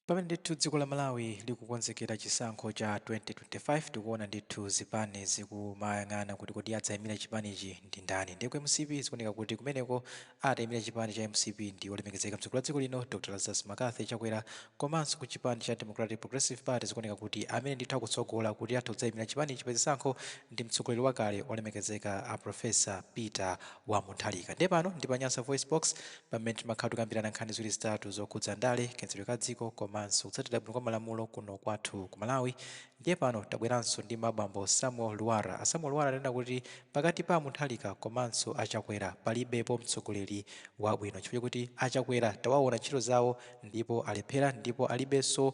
Pamene ndithu dziko la Malawi likukonzekera chisankho cha 2025 tikuona ndithu zipani zikumayang'ana kuti kodi adzayimira chipanichi ndi ndani. Ndekwe MCP zikuoneka kuti kumeneko atayimira chipani cha MCP ndi Olemekezeka mtsogoleri wa dziko lino Dr Lazarus McCarthy Chakwera, komanso ku chipani cha Democratic Progressive Party zikuoneka kuti amene ndithu akutsogola kuti atha kudzayimira chipanichi pa zisankho ndi mtsogoleri wakale Olemekezeka a Profesa Peter Mutharika. Ndiye pano ndi pa Nyasa VoiceBox pamene timakhala tikambirana nkhani ziwiri zitatu zokhudza ndale, kayendetsedwe ka dziko komanso kutsatira bwino kwa malamulo kuno kwathu ku Malawi. Ndiye pano tabweranso ndi mabambo Lwara. Lwara anena kuti pakati pa Mutharika komanso Chakwera palibepo mtsogoleri wabwino chifukwa kuti Chakwera tawaona ntchito zawo ndipo alephera ndipo alibenso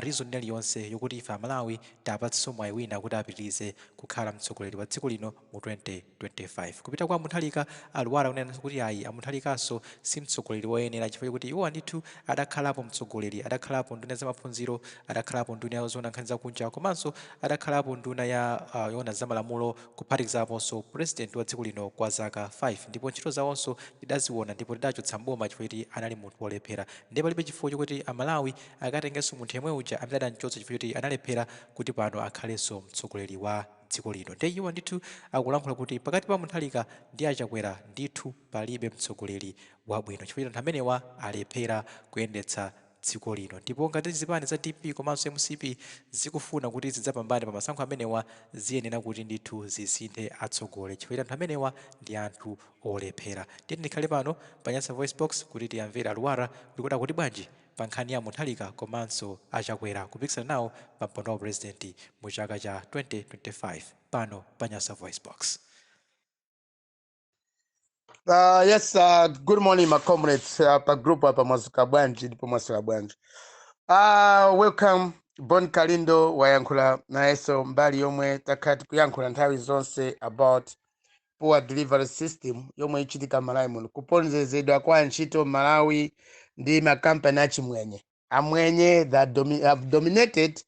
reason iliyonse yokuti ife Malawi tapatsenso mwayi wina kuti apitirize kukhala mtsogoleri wa dziko lino mu 2025. Kupita kwa Mutharika, Lwara unena kuti ayi Mutharikanso si mtsogoleri woyenera chifukwa kuti iwo ndithu adakhalapo mtsogoleri, adakhalapo nduna za maphunziro, adakhalapo nduna ya zoona nkhani zakunja komanso adakhalapo nduna ya yoona za malamulo kuphatikizaponso president wa dziko lino kwa zaka 5 ndipo ntchito zawonso tidaziona ndipo tidachotsa mboma chifukwa kuti anali munthu wolephera. Ndipo palibe chifukwa chokuti Amalawi akatengenso munthu yemwe uja amene adanchotsa chifukwa kuti analephera kuti pano akhalenso mtsogoleri wa dziko lino. Ndiye iwo ndithu akulankhula kuti pakati pa Mutharika ndi Chakwera ndithu palibe mtsogoleri wabwino chifukwa anthu amenewa alephera kuyendetsa dziko lino. Ndipo ngati zipani za DP komanso MCP zikufuna kuti zidzapambane pa masankho amenewa ziyenera kuti ndithu zisinthe atsogoleri chifukwa anthu amenewa ndi anthu olephera. Ndiye ndikhale pano pa Nyasa VoiceBox kuti tiyamvera Lwara kuti bwanji pa nkhani ya Mutharika komanso Chakwera kupikisana nawo pa mpando wa president mu chaka cha 2025 pano pa Nyasa VoiceBox. Yes, good morning, my comrades. Pa group hapa Mwasuka Bwanji ndipo Mwasuka Bwanji. Welcome Bon Kalindo wayankhula nayeso mbali yomwe takati kuyankhula nthawi zonse about poor delivery system yomwe ichitika Malawi muno, kuponzezedwa kwa ntchito Malawi ndi makampani achimwenye amwenye that have dominated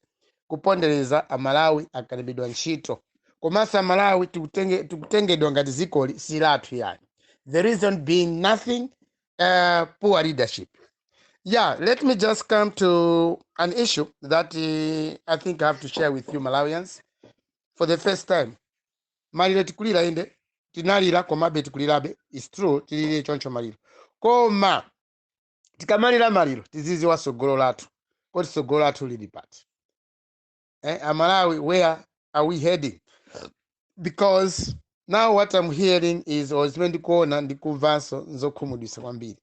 kupondereza Amalawi akalembedwa ntchito komanso Malawi tikutengedwa ngati dziko si lathu yani. The reason being nothing, poor leadership. Yeah, let me just come to an issue that I think I have to share with you Malawians. For the first time, maliro tikulira inde, tinalira komabe tikulirabe. It's true, tilire choncho maliro. Koma, tikamalira maliro, tizizi wa sogolo latu. Kodi sogolo latu lili pati. Malawi, where are we heading? Because now what I'm hearing is ozimendikuona ndikuvanso nzokhumudwisa kwambiri.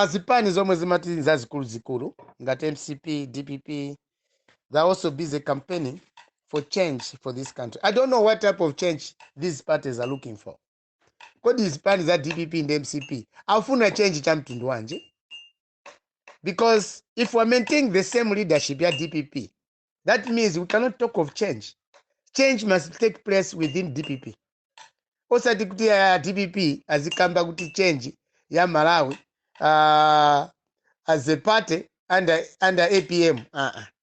Zipani zomwe zimati zazikulu ngati MCP, DPP, they're also busy campaigning for change for this country. I don't know what type of change these parties are looking for. Kodi zipani za DPP and MCP afuna change cha mtundu wanje? Because if we're maintaining the same leadership ya DPP, that means we cannot talk of change. Change must take place within DPP. Osati kuti ya DPP azikamba kuti change ya Malawi as a party under APM.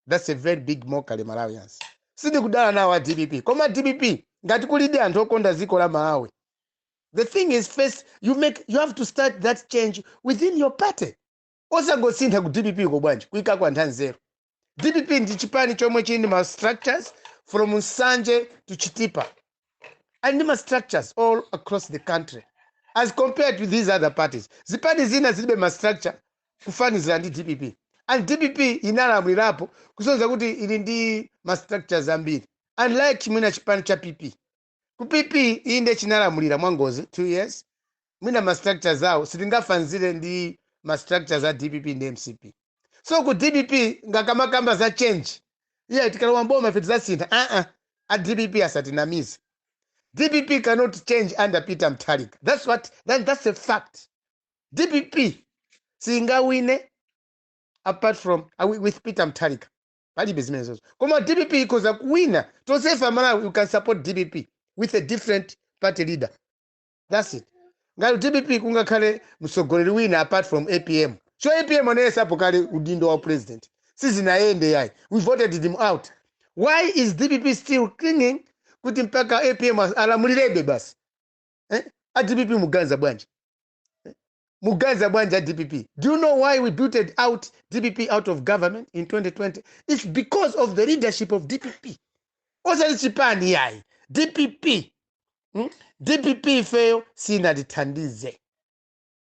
That's a very big mockery Malawians. Sidi kudala na wa DPP. Koma DPP ngati kulide anthu okonda ziko la Malawi. The thing is first you have to start that change within your party. Osangosintha ku DPP ko bwanji kuika kwa nthanzero. DPP ndi chipani chomwe chini ma structures from Nsanje to Chitipa. And there are structures all across the country. As compared to these other parties. Zipani zina zilibe ma structure kufanizira ndi DPP. And DPP inalamulirapo kusonza kuti ili ndi ma structures ambiri. Unlike mwina chipani cha PP. Ku PP inde chinalamulira mwangozi 2 years. Mwina ma structures zao sitingafanzire ndi ma structures za DPP ndi MCP. So ku DPP ngakamakamba za change. Yeah, tikalowa mboma fetu za sintha. A DPP asatinamizi. DPP cannot change under Peter Mutharika. That's a fact. DPP singa wine apart from with Peter Mutharika. Pali business. Koma DPP koza kuwina. To say for Malawi you can support DPP with a different party leader. That's it. Ngalo DPP kungakhale msogoleli wina apart from APM. So APM anayesa pokale udindo wa president. Sisi na ende yai. We voted him out. Why is DPP still clinging kuti mpaka APM alamulirebe basi? A DPP muganza bwanji. mugaza bwanja DPP. Do you know why we booted out DPP out of government in 2020? It's because of the leadership of DPP. Osali chipani yai. DPP. DPP fail sina ditandize.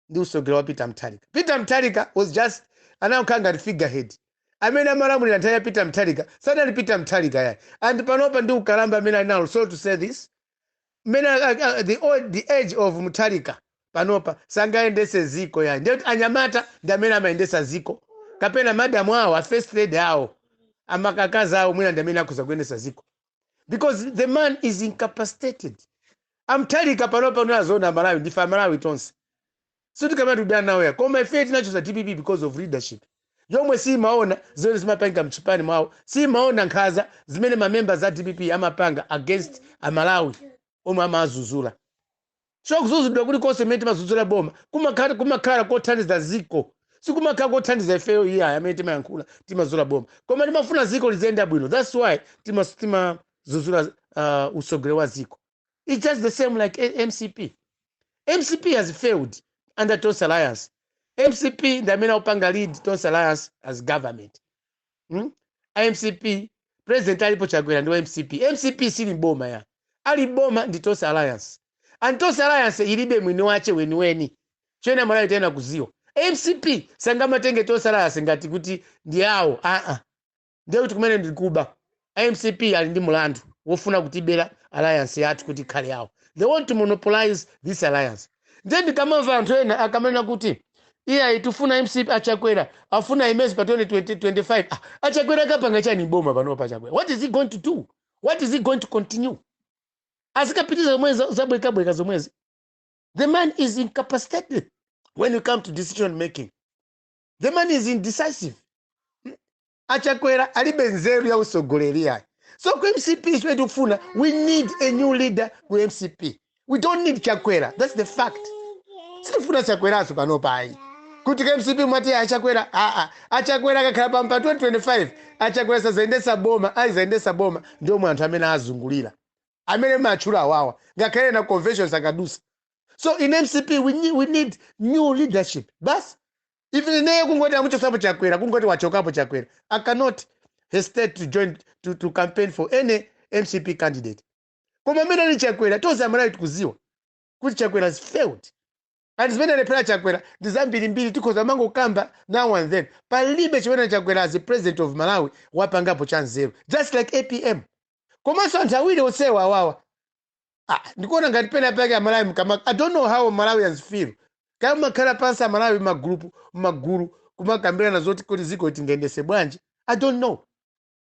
Ndi usogera Peter Mutharika. Peter Mutharika was just anaukanga figurehead. Amena malamuli nataya Peter Mutharika. Suddenly Peter Mutharika yai. And panopa ndi ukalamba mena now. So to say this, mena the age of Mutharika panopa sangaendese ziko yai. Ndio anyamata ndamena maendesa ziko. Kapena madamu hao, first lady hao. Amakakaza hao mwina ndamena kuzakuendesa ziko. Because the man is incapacitated. Mutharika panopa unazona Malawi ndifa Malawi tonse. So tukama tudana nawe. Kwa my faith nacho za TPP because of leadership. Yomwe si maona zone zimapanga mchipani mwao. Si maona nkaza zimene mamemba za TPP amapanga against Malawi. Omwe amazuzula. So kuzuzula kuli kose menti mazuzula boma. Kumakara kothandiza ziko. Si kumakara kothandiza ifeyo iya amene mayankula timazula boma. Koma timafuna ziko lizenda bwino. That's why tima zuzula usogre wa ziko. It's just the same like MCP. MCP has failed under Tonse Alliance. MCP ndamena upanga lead Tonse Alliance as government. MCP president alipo Chakwera ndo MCP. MCP sili boma ya. Ali boma ndi Tonse Alliance. And Tonse Alliance ilibe mwini wache weni. Chena Malawi tena kuziwa. MCP sangama tenge Tonse Alliance ngati kuti ndi hao. Ndio kuti kumene ndi kuba. MCP ali ndi mulandu wofuna kutibera alliance yathu kuti khale yawo. They want to monopolize this alliance. Then kamava anthu ena akamena kuti iya itufuna MCP achakwera afuna imezi pa 2025. Achakwera kapanga chani boma pano pa Chakwera. What is he going to do? What is he going to continue? Asikapitiza zomwezi zabweka zomwezi. The man is incapacitated when you come to decision making. The man is indecisive. Achakwera alibenzeru ya usogoleri yai. So kwa MCP is where to funa. We need a new leader with MCP. We don't need Chakwera. That's the fact. Sifuna Chakwera asukanopa hai. Kutika MCP mwati ya Chakwera. Achakwera kakapa mpa 2025. Achakwera sa zaendesa boma. Ndio mwantu amena azungulira. Amene machura wawa. Ngakere na conventions akadusa. So in MCP we need new leadership. Bas. Even neye kungoti amucho sapo Chakwera. Kungoti wachokapo Chakwera. I cannot hesitate to join to campaign for any MCP candidate. Koma mina ni Chakwera, toza Malawi tukuziwa. Kuti Chakwera has failed. And zimene Olephela Chakwera, ndizambiri tukoza mango kamba now and then. Palibe chimene Chakwera as the president of Malawi, wapangapo chance zero. Just like APM. Koma so antawile Onsewo awawa. Ndikuona ngati pena pake ya Malawi mkama. I don't know how Malawians feel. Kama kala pansa Malawi maguru, kumakambira na zoti kuti ziko itingendese bwanji. I don't know.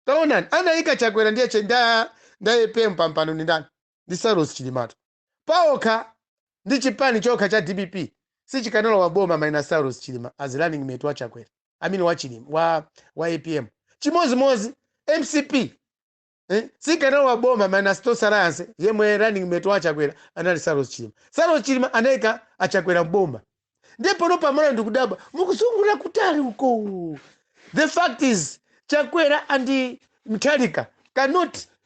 Taona anaika Chakwera ndiye chenda ndaye pempa mpano ni ndani ndi Lazarus Chilimatu paoka ndi chipani choka cha DPP si chikanalo wa boma maina Lazarus Chilima as running mate wa Chakwera wa Chilima wa APM chimozi MCP si kanalo wa boma maina Tonse Alliance yemwe running mate wa Chakwera anali Lazarus Chilima anaika achakwera boma ndipo no pamana ndikudaba mukuzungura kutali uko. The fact is Chakwera and Mutharika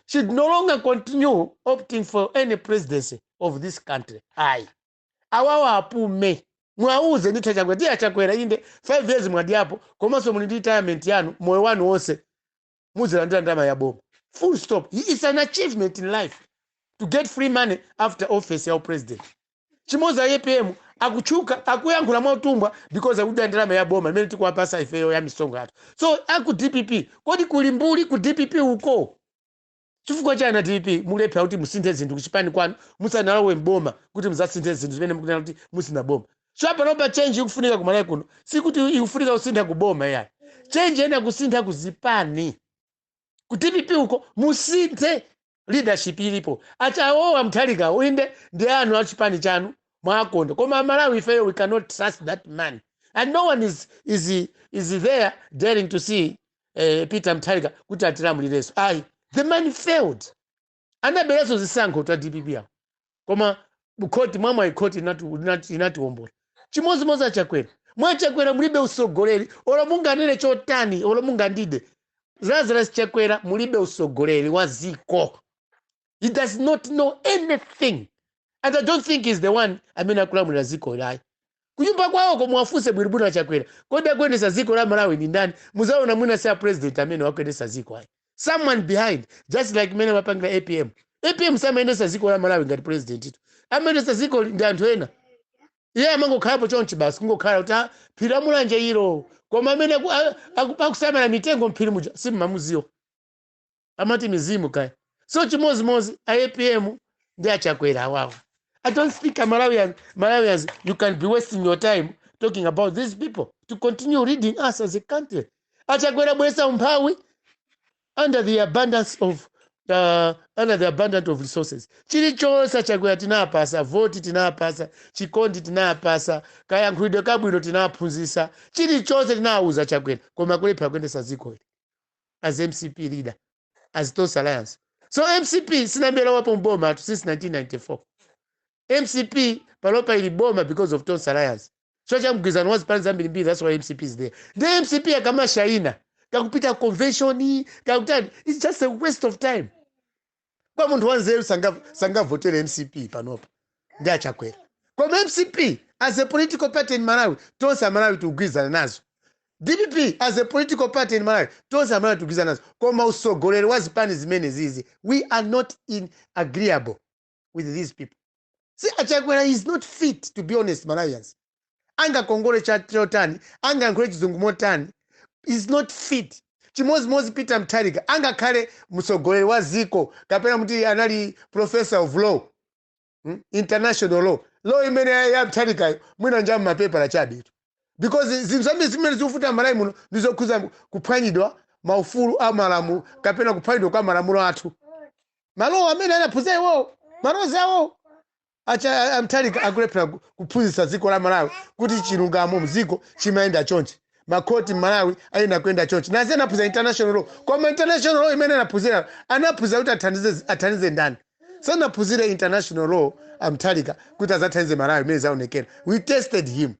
should no longer continue opting for any presidency of this country. Awawa apume. Mwauze ndita Chakwera. Dia Chakwera inde 5 years mwadiapo. Komaso muni retirement yanu. Moyo wanu Onse. Muzilandira ndama ya boma. Full stop. It's an achievement in life. To get free money after office ya president. Chimoza APM. Akuyankula mautumba because akuda ndalama ya boma. Mene tikuwa pasa ifeyo ya misongo hatu. So aku DPP. Kodi kulimbuli ku DPP uko. Chifukwa chana DPP mulepha kuti musinthe zinthu kuchipani kwanu musanalawe mboma kuti muzasinthe zinthu zimene mukunena kuti musina boma. So apa nopa change ikufunika kumalawi kuno sikuti ikufunika kusintha kuboma yayi. Change ena kusintha kuzipani. Ku DPP uko musinthe leadership ilipo. Acha owa Mutharika uinde ndi anu achipani chanu mwakonde. Koma Malawi ifeyo we cannot trust that man. And no one is there daring to see Peter Mutharika kuti atilamulireso. The man failed. Anabelezo zisankho ta DPP ya. Koma bukoti mama ikoti inatiwombola. Chimozi Chakwera. Mwa Chakwera mulibe usogoleri. Ola munga nene chotani. Ola munga ndide. Lazarus Chakwera mulibe usogoleri wa ziko. He does not know anything. And I don't think he's the one kulamulira ziko lai. kunyumba kwawo komwafuse bwiribwino achakwera kodi akwendesa dziko la Malawi ni ndani muzaona mwina sa president amene wakwendesa dziko ayi someone behind just like mene wapangira APM samaendesa dziko la Malawi ngati president ito amaendesa dziko ndi anthu ena iye amangokhalapo chonchi basi kungokhala kuti phiri amulanje ilo koma amene akusamala mitengo mphiri muja simmamuziwa amati mizimu kaya so chimozimozi APM ndi achakwera awawo. I don't think Malawians, you can be wasting your time talking about these people to continue leading us as a country. Achakwera bwesa umphawi under the abundance of resources. Chilichonse achakwera tinapasa, voti tinapasa, chikondi tinapasa, kayankhulidwe kabwino tinaphunzisa, chilichonse tinauza achakwera koma kulepha kwendesa dziko as MCP leader, as Tonse Alliance. So MCP sinambela wapo mboma since 1994. MCP palopa iliboma because of Tonse Alliance. So chamgwizano wazipani zambiri, that's why MCP is there. The MCP akama shaina kakupita convention kakutani, it's just a waste of time. Kwa muntu wanzeru sanga votere MCP panopa ndi achakwera. Kwa MCP as a political party in Malawi, Tonse Malawi tugwizana nazo. DPP as a political party in Malawi, Tonse Malawi tugwizana nazo. Koma usogolere wazipani zimene zizi, we are not agreeable with these people. See, Chakwera is not fit, to be honest, Malawians. Anga Kongole Chotani, anga Nkole Chizungumotani, is not fit. Chimozi Peter Mutharika, anga kale musogole wa dziko, kapena muti anali professor of law, international law. Law imene ya Mutharika, mwina njamu mapepa la chabitu. Because zimene zifuta Malawi muno, ndizokuza kuphwanyidwa maufulu amalamu, kapena kuphwanyidwa kwa malamulo athu. Malo amene anaphunzira iwo, malozi awo. Acha Mutharika akulepera kuphunzitsa dziko la Malawi kuti chilungamo mdziko chimayenda chonchi. Makoti Malawi ayenda kwenda chonchi. Naze anaphunzira international law. Koma international law imene anaphunzira kuti athandize ndani. Sanaphunzira international law Mutharika kuti azathandize Malawi imene zaonekera. We tested him.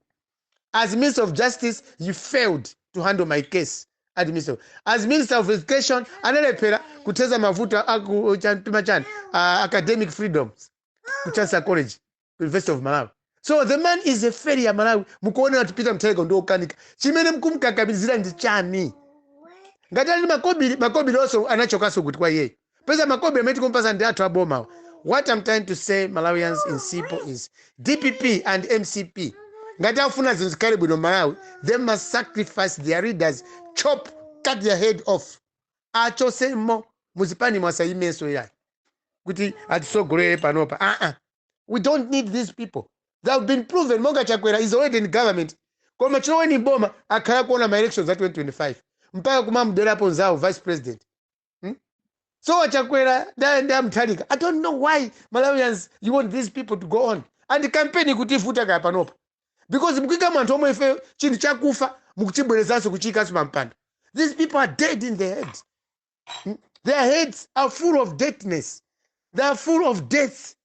As Minister of Justice, you failed to handle my case. As Minister of Education, analepera kuteza mavuta academic freedoms. Kuchasa College, University of Malawi. So the man is a failure Malawi. Mukuona watu Peter Mutharika ndo okanika. Chimene mkumkakabizira ndi chani. Ngatali makobili also anachokaso kuti kwa yeye. Pesa makobili ameti kumpasa ndi atu aboma. What I'm trying to say, Malawians in simple, is DPP and MCP. Ngati afuna zinzikari bwino Malawi, they must sacrifice their leaders, cut their head off. Acho semo muzipani mwasa imeso ya. Kuti atisogolere panopa. We don't need these people. They have been proven. Monga Chakwera is already in government. Koma chiloweni boma akhala kuona my elections za 2025. Mpaka kumamudera hapo nzao vice president. So Chakwera da Mutharika. I don't know why Malawians you want these people to go on. And the campaign kutifuta kaya panopa. Because mukika mwantu omwe ife chinthu chakufa mukuchibwerezanso kuchikaso pampando. These people are dead in their heads. Their heads are full of deadness. They are full of death.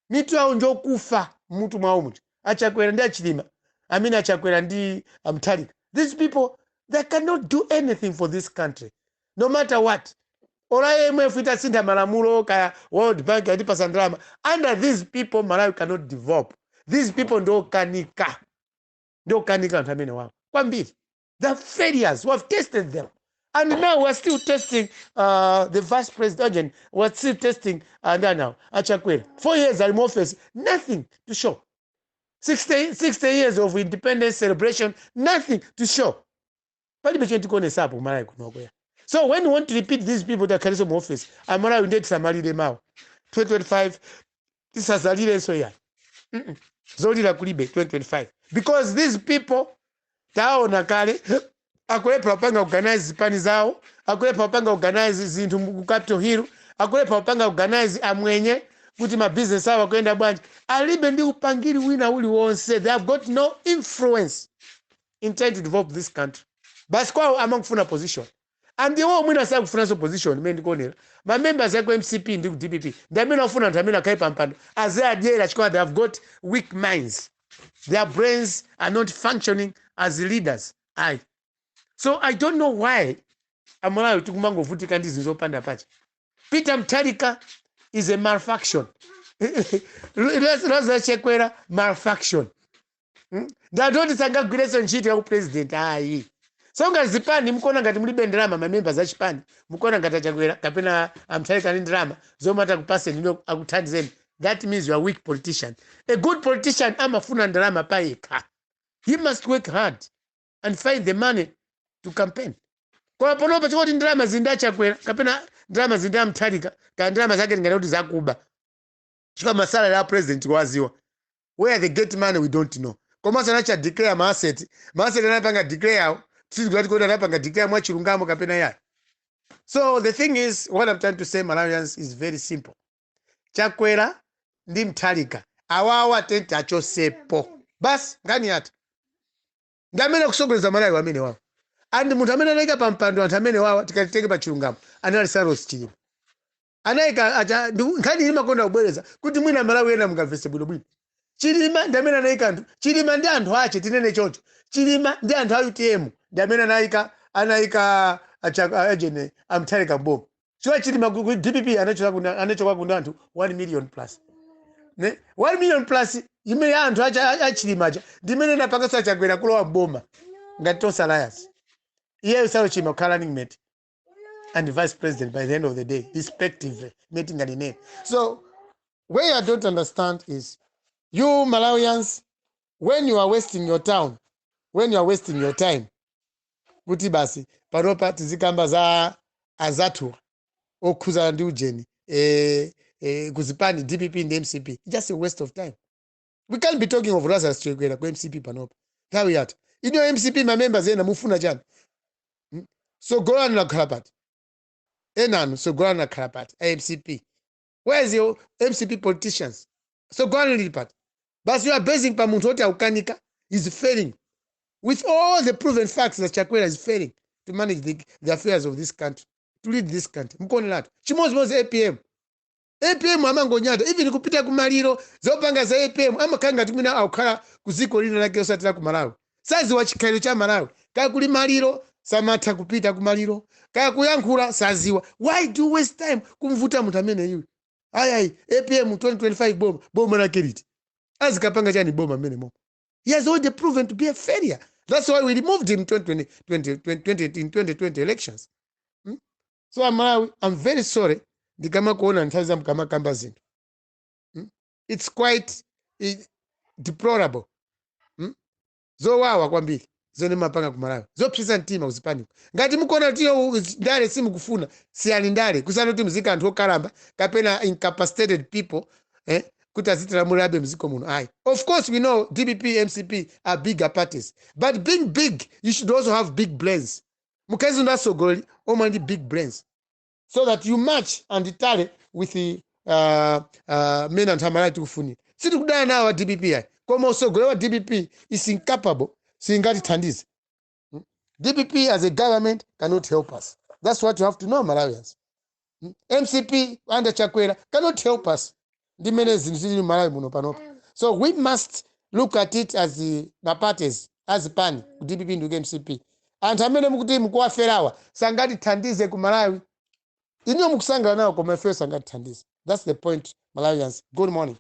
Mitu yao njo kufa mutu mwa umutu. Achakwera ndi achilima. Achakwera ndi Mutharika. These people, they cannot do anything for this country. No matter what. Ora MF itasinda malamulo kaya World Bank ya dipa sandrama. Under these people, Malawi cannot develop. These people ndo kanika. Ndo kanika ntamene wao. Kwa mbili. They're failures. We have tested them. And now we're still testing the vice president. We're still testing now Chakwera. 4 years in office, nothing to show. 60 years of independence celebration, nothing to show. So when you want to repeat these people that carry some office, I'm going to need somebody them out. 2025, this is a little so yeah. Zolila kulibe 2025. Because these people, tao nakale, akulepa wapanga organize zipani zao, akulepa wapanga organize zintu mu Capitol Hill, akulepa wapanga organize amwenye kuti ma business awa kwenda bwanji. Alibe ndi upangiri wina uli wonse. They have got no influence in trying to develop this country. Basi kwa amangufuna position. And the whole mwina sa kufuna so position mendi konela. Ma members ya MCP ndi DPP. Ndamina ufuna ndamina kai pampando. As they are there, they have got weak minds. Their brains are not functioning as leaders. So I don't know why Amalawi tukumango vutika ndi zinzopanda pacha. Peter Mutharika is a malfunction. Lazarus Chakwera malfunction. ndatoti sangagwireso ntchito ya upresident ayi. Songa zipani mukona ngati mulibe ndalama mamembers a chipani mukona ngati Chakwera kapena Mutharika ndi ndalama zomata kupase ndino akuthandizeni. That means you are a weak politician. A good politician amafuna ndalama payekha. He must work hard and find the money to campaign. Kwa panopa choti ndalama zinda Chakwera kapena ndalama zinda Mutharika ka ndalama zake ngati kuti zakuba. Chika masala ya president waziwa. Where they get money we don't know. Koma sana cha declare ma asset anapanga declare sizikati kuti anapanga declare mwa chilungamo kapena ya. So the thing is, what I'm trying to say, Malawians, is very simple. Chakwera ndi Mutharika awawa tenti achosepo. Bas ngani hata. Ndamene kusogoleza Malawi amene wawo. And munthu amene anaika pa mpando anthu amene wawa tikatiteke pa chilungamo anali Lazarus chilima. Anaika aja ngani ili makonda kubwereza kuti mwina Malawi ena mungavese bwino. Chilima ndamene anaika anthu. Chilima ndi anthu ache tinene choncho. Chilima ndi anthu a UTM ndamene anaika ajene Mutharika mbovu. Chwa chilima ku DPP anachoka kuna anthu 1 million plus. Ne 1 million plus imene anthu achilimaja ndimene napanga Chakwera kulowa mboma ngati Tonse Alliance. Iye usawo chima running mate and vice president by the end of the day, respectively, meeting and name. So where I don't understand is you Malawians, when you are wasting your time, kuti basi panopa tizikamba za azatu okhuza ndi ujeni kuzipani DPP and MCP. It's just a waste of time. We can't be talking of Lazarus Chakwera ku MCP panopa. How we at? You know MCP my members ena mufuna chani. So go on na Kharapati. Enanu so go on na Kharapati MCP. Where is your MCP politicians? So go on report. But you are basing pa muntu oti aukanika is failing. With all the proven facts that Chakwera is failing to manage the affairs of this country, to lead this country. Mkoni lato. Chimozi APM. APM amango nyata. Even kupita kumaliro, zopanga za APM, ama kanga tumina aukara kuziko lino lake osatira kumalawi. Sazi wachikailo cha malawi. Kaya kuli maliro, samata kupita kumaliro. Kaya kuyankura, saziwa. Why do waste time kumvuta mutamene yu? Ayai, APM 2025 bomba na keriti. Azikapanga chani bomba mene mo. He has already proven to be a failure. That's why we removed him in 2020 elections. So I'm very sorry. Dikama kuona ntaza mkama kamba zindu. It's quite deplorable. Zo wawa kwa mbili. Zo ni mapanga kumalawi. Zo pisa ntima usipani. Ngati mkona tiyo ndale simu kufuna. Siyani ndale. Kusano timu zika antuho karamba. Kapena incapacitated people. Kutazitira murabe mziko muno. Aye. Of course we know DPP, MCP are bigger parties. But being big, you should also have big brains. Mukezi ndaso goli, omandi big brains. So that you match and tally with the men and Hamalai to Funi. Sit down now at DPP. Come also go DPP is incapable. Singati Tandis. DPP as a government cannot help us. That's what you have to know, Malawians. MCP under Chakwera cannot help us. So we must look at it as the parties, as the pan, DPP and MCP. And Hamene Mukuti Mukwa Ferawa, Sangati Tandize Kumalawi. You know Muksanga now, come first Sangati Tandize. That's the point, Malawians. Good morning.